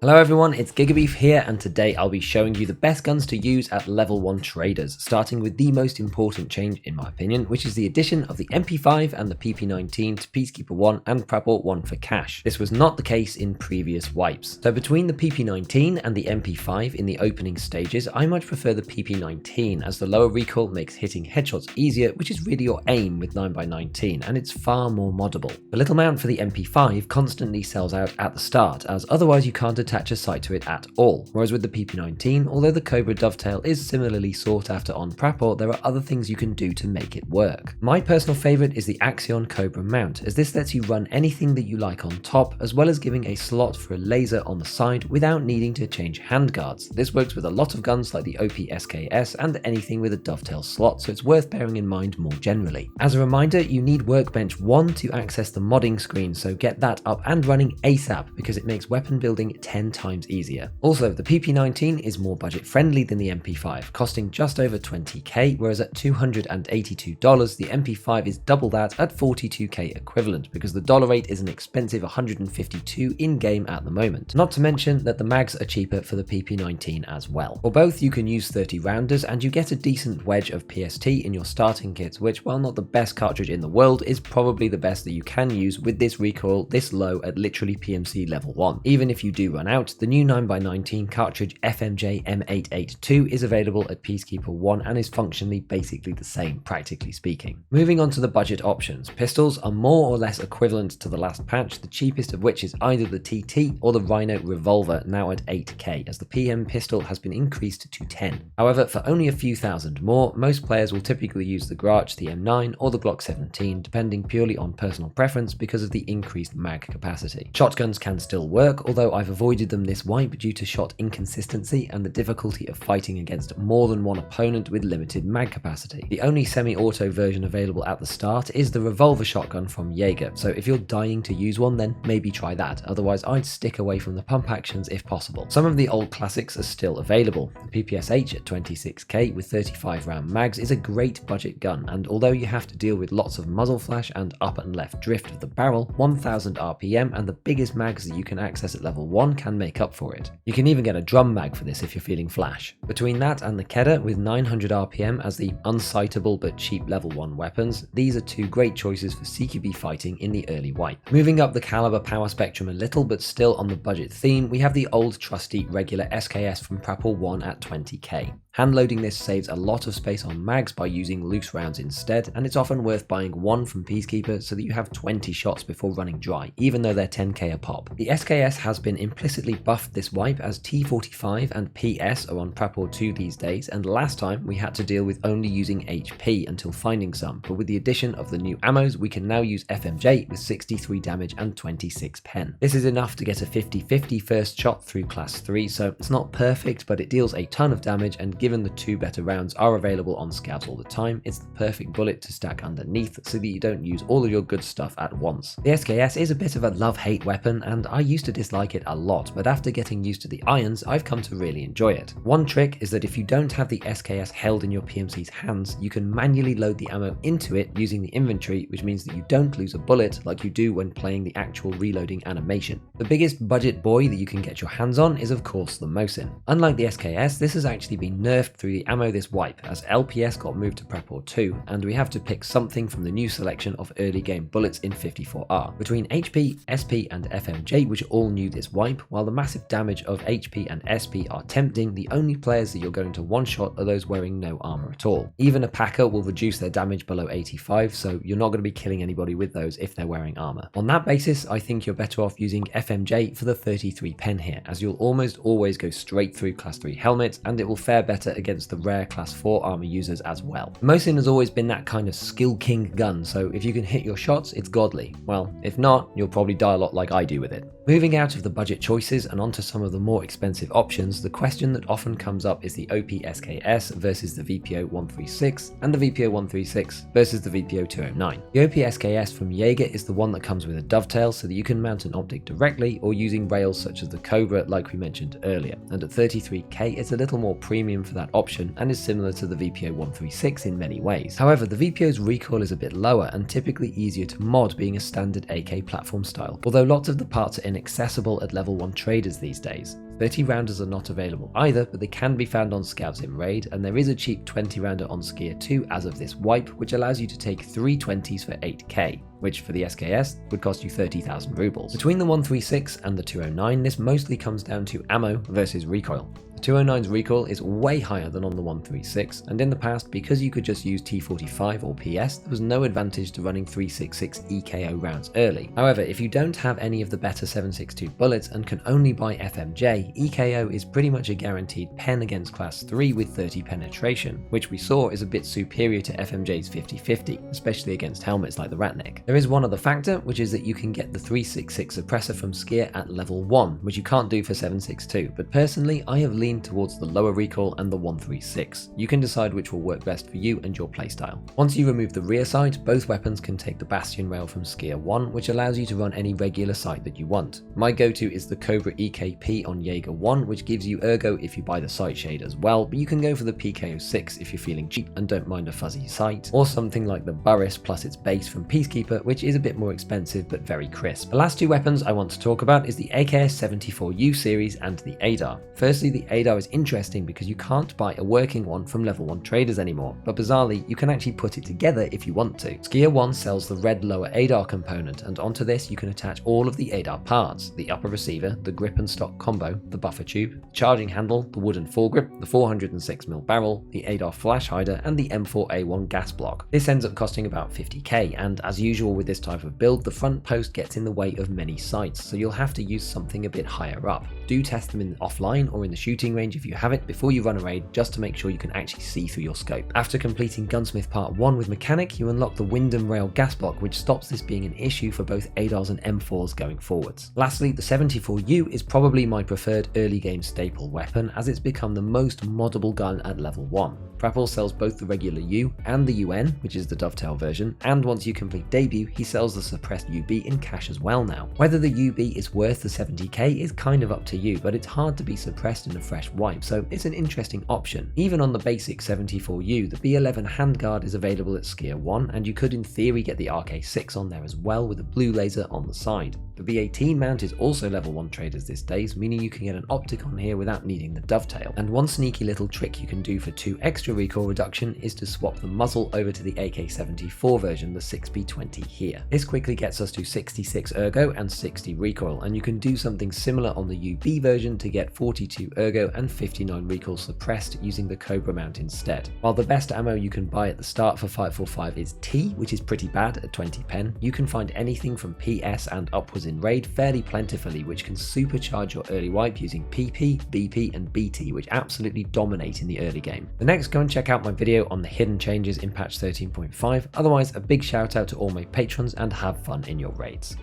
Hello everyone, it's Gigabeef here, and today I'll be showing you the best guns to use at level 1 traders, starting with the most important change in my opinion, which is the addition of the MP5 and the PP19 to Peacekeeper 1 and Prapor 1 for cash. This was not the case in previous wipes. So between the PP19 and the MP5 in the opening stages, I much prefer the PP19 as the lower recoil makes hitting headshots easier, which is really your aim with 9x19, and it's far more moddable. The little mount for the MP5 constantly sells out at the start, as otherwise you can't attach a sight to it at all, whereas with the PP19, although the Cobra dovetail is similarly sought after on Prapor, there are other things you can do to make it work. My personal favourite is the Axion Cobra mount, as this lets you run anything that you like on top, as well as giving a slot for a laser on the side without needing to change handguards. This works with a lot of guns like the OPSKS and anything with a dovetail slot, so it's worth bearing in mind more generally. As a reminder, you need Workbench 1 to access the modding screen, so get that up and running ASAP because it makes weapon building 10 times easier. Also, the PP19 is more budget friendly than the MP5, costing just over 20k, whereas at $282 the MP5 is double that at 42k equivalent, because the dollar rate is an expensive 152 in-game at the moment. Not to mention that the mags are cheaper for the PP19 as well. For both you can use 30 rounders and you get a decent wedge of PST in your starting kits, which, while not the best cartridge in the world, is probably the best that you can use with this recoil this low at literally PMC level 1. Even if you do run out, the new 9x19 cartridge FMJ M882 is available at Peacekeeper 1 and is functionally basically the same, practically speaking. Moving on to the budget options, pistols are more or less equivalent to the last patch, the cheapest of which is either the TT or the Rhino Revolver, now at 8k, as the PM pistol has been increased to 10. However, for only a few thousand more, most players will typically use the Grach, the M9 or the Glock 17, depending purely on personal preference because of the increased mag capacity. Shotguns can still work, although I've avoided them this wipe due to shot inconsistency and the difficulty of fighting against more than one opponent with limited mag capacity. The only semi-auto version available at the start is the revolver shotgun from Jaeger, so if you're dying to use one, then maybe try that, otherwise I'd stick away from the pump actions if possible. Some of the old classics are still available. The PPSH at 26k with 35 round mags is a great budget gun, and although you have to deal with lots of muzzle flash and up and left drift of the barrel, 1000 RPM and the biggest mags that you can access at level 1 can make up for it. You can even get a drum mag for this if you're feeling flash. Between that and the Kedda with 900 RPM as the unsightable but cheap level 1 weapons, these are two great choices for CQB fighting in the early wipe. Moving up the caliber power spectrum a little but still on the budget theme, we have the old trusty regular SKS from Prapor 1 at 20k. Handloading this saves a lot of space on mags by using loose rounds instead, and it's often worth buying one from Peacekeeper so that you have 20 shots before running dry, even though they're 10k a pop. The SKS has been implicitly buffed this wipe as T45 and PS are on Prapor 2 these days, and last time we had to deal with only using HP until finding some, but with the addition of the new ammos we can now use FMJ with 63 damage and 26 pen. This is enough to get a 50-50 first shot through class 3, so it's not perfect, but it deals a ton of damage, and given the two better rounds are available on scouts all the time, it's the perfect bullet to stack underneath so that you don't use all of your good stuff at once. The SKS is a bit of a love-hate weapon, and I used to dislike it a lot, but after getting used to the irons, I've come to really enjoy it. One trick is that if you don't have the SKS held in your PMC's hands, you can manually load the ammo into it using the inventory, which means that you don't lose a bullet like you do when playing the actual reloading animation. The biggest budget boy that you can get your hands on is of course the Mosin. Unlike the SKS, this has actually been nerfed through the ammo this wipe, as LPS got moved to Prapor 2, and we have to pick something from the new selection of early game bullets in 54R. Between HP, SP and FMJ, which are all new this wipe, while the massive damage of HP and SP are tempting, the only players that you're going to one-shot are those wearing no armor at all. Even a Packer will reduce their damage below 85, so you're not going to be killing anybody with those if they're wearing armor. On that basis, I think you're better off using FMJ for the 33 pen here, as you'll almost always go straight through class 3 helmets, and it will fare better against the rare class 4 armor users as well. Mosin has always been that kind of skill king gun, so if you can hit your shots, it's godly. Well, if not, you'll probably die a lot like I do with it. Moving out of the budget choices and onto some of the more expensive options, the question that often comes up is the OPSKS versus the VPO-136 and the VPO-136 versus the VPO-209. The OPSKS from Jaeger is the one that comes with a dovetail so that you can mount an optic directly or using rails such as the Cobra like we mentioned earlier, and at 33k it's a little more premium for that option and is similar to the VPO-136 in many ways. However, the VPO's recoil is a bit lower and typically easier to mod, being a standard AK platform style, although lots of the parts are accessible at level 1 traders these days. 30 rounders are not available either, but they can be found on Scouts in Raid, and there is a cheap 20 rounder on Skier 2 as of this wipe, which allows you to take 3 20s for 8k, which for the SKS would cost you 30,000 rubles. Between the 136 and the 209, this mostly comes down to ammo versus recoil. The 209's recoil is way higher than on the 136, and in the past, because you could just use T45 or PS, there was no advantage to running 366 EKO rounds early. However, if you don't have any of the better 7.62 bullets and can only buy FMJ, EKO is pretty much a guaranteed pen against class 3 with 30 penetration, which we saw is a bit superior to FMJ's 50-50, especially against helmets like the Ratnik. There is one other factor, which is that you can get the 366 suppressor from Skier at level 1, which you can't do for 7.62, but personally I have leaned towards the lower recoil and the 136. You can decide which will work best for you and your playstyle. Once you remove the rear sight, both weapons can take the Bastion rail from Skier 1, which allows you to run any regular sight that you want. My go-to is the Cobra EKP on Jaeger 1, which gives you ergo if you buy the sight shade as well, but you can go for the PKO6 if you're feeling cheap and don't mind a fuzzy sight, or something like the Burris plus its base from Peacekeeper, which is a bit more expensive but very crisp. The last two weapons I want to talk about is the AKS-74U series and the ADAR. Firstly, the ADAR is interesting because you can't buy a working one from level 1 traders anymore, but bizarrely you can actually put it together if you want to. Skier 1 sells the red lower ADAR component, and onto this you can attach all of the ADAR parts: the upper receiver, the grip and stock combo, the buffer tube, the charging handle, the wooden foregrip, the 406mm barrel, the ADAR flash hider, and the M4A1 gas block. This ends up costing about 50k, and as usual with this type of build, the front post gets in the way of many sights, so you'll have to use something a bit higher up. Do test them in offline or in the shooting range if you have it before you run a raid, just to make sure you can actually see through your scope. After completing Gunsmith Part 1 with Mechanic, you unlock the Wyndham Rail gas block, which stops this being an issue for both ADARs and M4s going forwards. Lastly, the 74U is probably my preferred early game staple weapon, as it's become the most moddable gun at level 1. Prapor sells both the regular U and the UN, which is the dovetail version, and once you complete debut, he sells the suppressed UB in cash as well now. Whether the UB is worth the 70k is kind of up to you, but it's hard to be suppressed in a fresh wipe, so it's an interesting option. Even on the basic 74U, the B11 handguard is available at Skier 1, and you could in theory get the RK6 on there as well with a blue laser on the side. The B18 mount is also level 1 traders these days, meaning you can get an optic on here without needing the dovetail. And one sneaky little trick you can do for 2 extra recoil reduction is to swap the muzzle over to the AK-74 version, the 6B20 here. This quickly gets us to 66 ergo and 60 recoil, and you can do something similar on the UB version to get 42 ergo and 59 recoil suppressed using the Cobra mount instead. While the best ammo you can buy at the start for 545 is T, which is pretty bad at 20 pen, you can find anything from PS and upwards in Raid fairly plentifully, which can supercharge your early wipe using PP, BP and BT, which absolutely dominate in the early game. The next, go and check out my video on the hidden changes in patch 13.5. Otherwise, a big shout out to all my patrons and have fun in your raids.